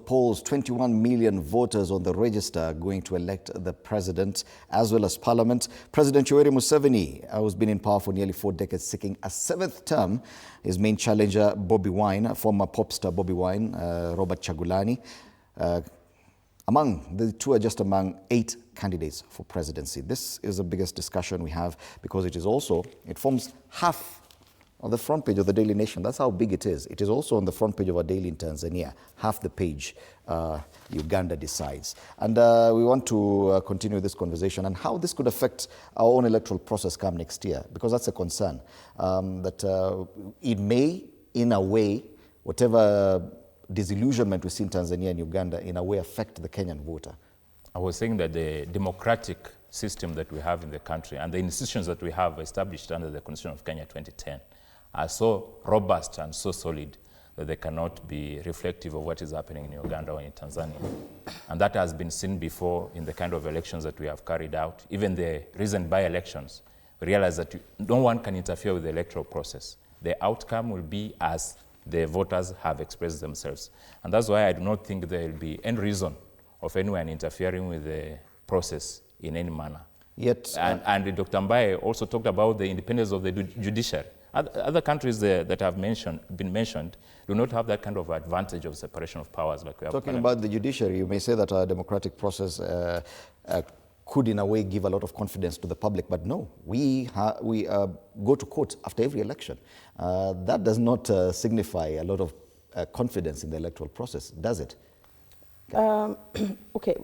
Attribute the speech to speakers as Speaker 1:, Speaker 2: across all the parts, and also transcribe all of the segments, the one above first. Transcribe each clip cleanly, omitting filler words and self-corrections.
Speaker 1: of polls, 21 million voters on the register going to elect the president as well as parliament. President Yoweri Museveni, who's been in power for nearly 4 decades, seeking a 7th term. His main challenger, Bobi Wine, former pop star Bobi Wine, Robert Chagulani. Among the two are just among 8 candidates for presidency. This is the biggest discussion we have because it forms half on the front page of the Daily Nation. That's how big it is. It is also on the front page of our daily in Tanzania. Half the page, Uganda decides. And we want to continue this conversation and how this could affect our own electoral process come next year, because that's a concern. That it may, in a way, whatever disillusionment we see in Tanzania and Uganda, in a way affect the Kenyan voter.
Speaker 2: I was saying that the democratic system that we have in the country and the institutions that we have established under the Constitution of Kenya 2010 are so robust and so solid that they cannot be reflective of what is happening in Uganda or in Tanzania. And that has been seen before in the kind of elections that we have carried out. Even the recent by-elections, we realize that no one can interfere with the electoral process. The outcome will be as the voters have expressed themselves. And that's why I do not think there will be any reason of anyone interfering with the process in any manner.
Speaker 1: Yet,
Speaker 2: and Dr. Mbaye also talked about the independence of the judiciary. Other countries that have been mentioned do not have that kind of advantage of separation of powers like we have.
Speaker 1: Talking about the judiciary, you may say that our democratic process could in a way give a lot of confidence to the public, but no, we go to court after every election. That does not signify a lot of confidence in the electoral process, does it?
Speaker 3: Okay,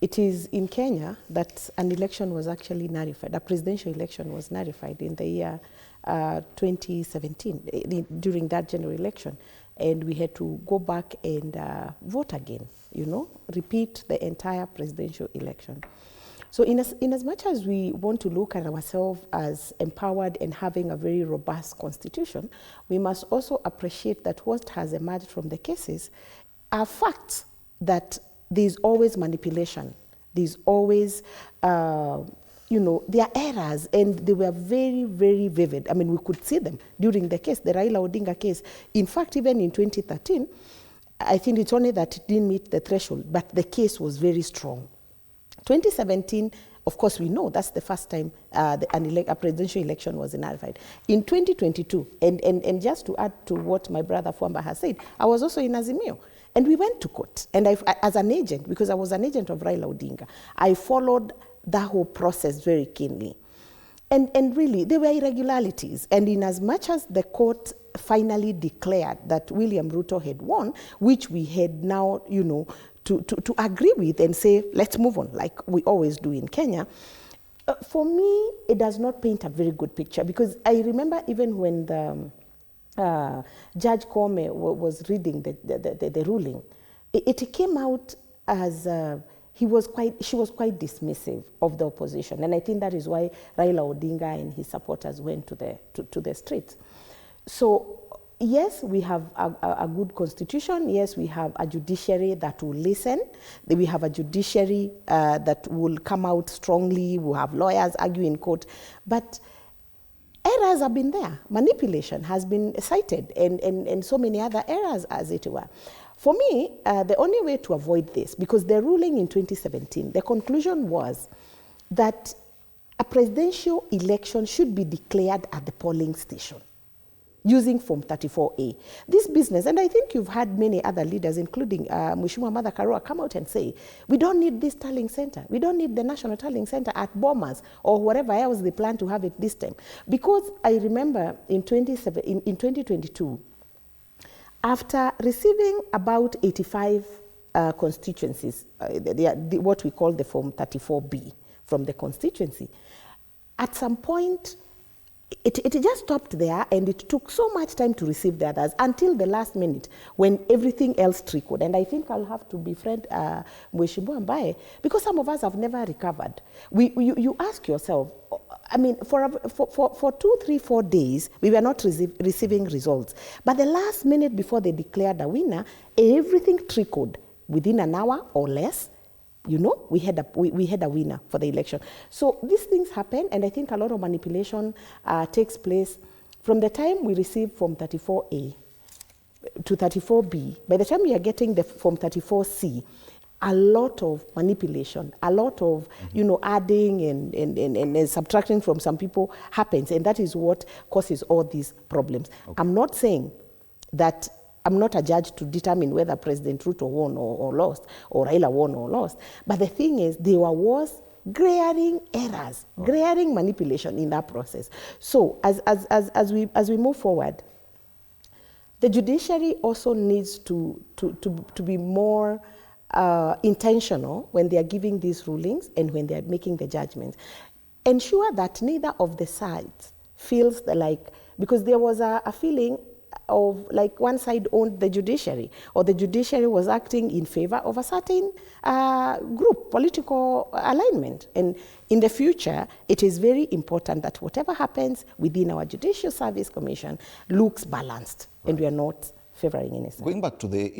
Speaker 3: it is in Kenya that an election was actually nullified. A presidential election was nullified in the year 2017, during that general election. And we had to go back and vote again, repeat the entire presidential election. So in as much as we want to look at ourselves as empowered and having a very robust constitution, we must also appreciate that what has emerged from the cases are facts that there's always manipulation. There's always, there are errors, and they were very, very vivid. I mean, we could see them during the case, the Raila Odinga case. In fact, even in 2013, I think it's only that it didn't meet the threshold, but the case was very strong. 2017, of course, we know that's the first time a presidential election was nullified. In 2022, and just to add to what my brother Fuamba has said, I was also in Azimio. And we went to court. And as an agent, because I was an agent of Raila Odinga, I followed the whole process very keenly. And really, there were irregularities. And in as much as the court finally declared that William Ruto had won, which we had now, to agree with and say, let's move on, like we always do in Kenya, for me, it does not paint a very good picture. Because I remember even when the Judge Kome was reading the ruling, it came out as she was quite dismissive of the opposition, and I think that is why Raila Odinga and his supporters went to the streets. So yes, we have a good constitution. Yes, we have a judiciary that will listen. We have a judiciary that will come out strongly. We have lawyers argue in court, but errors have been there. Manipulation has been cited, and so many other errors, as it were. For me, the only way to avoid this, because the ruling in 2017, the conclusion was that a presidential election should be declared at the polling station using Form 34A. This business, and I think you've had many other leaders, including Mheshimiwa Martha Karua, come out and say, we don't need this tallying center. We don't need the national tallying center at Bomas or wherever else they plan to have it this time. Because I remember in 2022, after receiving about 85 constituencies, what we call the Form 34B from the constituency, at some point, it just stopped there, and it took so much time to receive the others until the last minute when everything else trickled. And I think I'll have to befriend Mheshimiwa Mbaye, because some of us have never recovered. You ask yourself, I mean, for 2, 3, 4 days, we were not receiving results. But the last minute before they declared a winner, everything trickled within an hour or less. We had a winner for the election. So these things happen, and I think a lot of manipulation takes place from the time we receive Form 34A. to 34B, by the time you are getting the Form 34C, a lot of manipulation, a lot of adding and subtracting from some people happens, and that is what causes all these problems. Okay. I'm not saying that I'm not a judge to determine whether President Ruto won or lost, or Raila won or lost, but the thing is there was glaring errors, glaring manipulation in that process. So as we move forward, the judiciary also needs to be more intentional when they are giving these rulings and when they are making the judgments. Ensure that neither of the sides feels like, because there was a feeling of like one side owned the judiciary, or the judiciary was acting in favor of a certain group, political alignment. And in the future, it is very important that whatever happens within our Judicial Service Commission looks balanced, and we are not favoring any side.
Speaker 1: Going back to the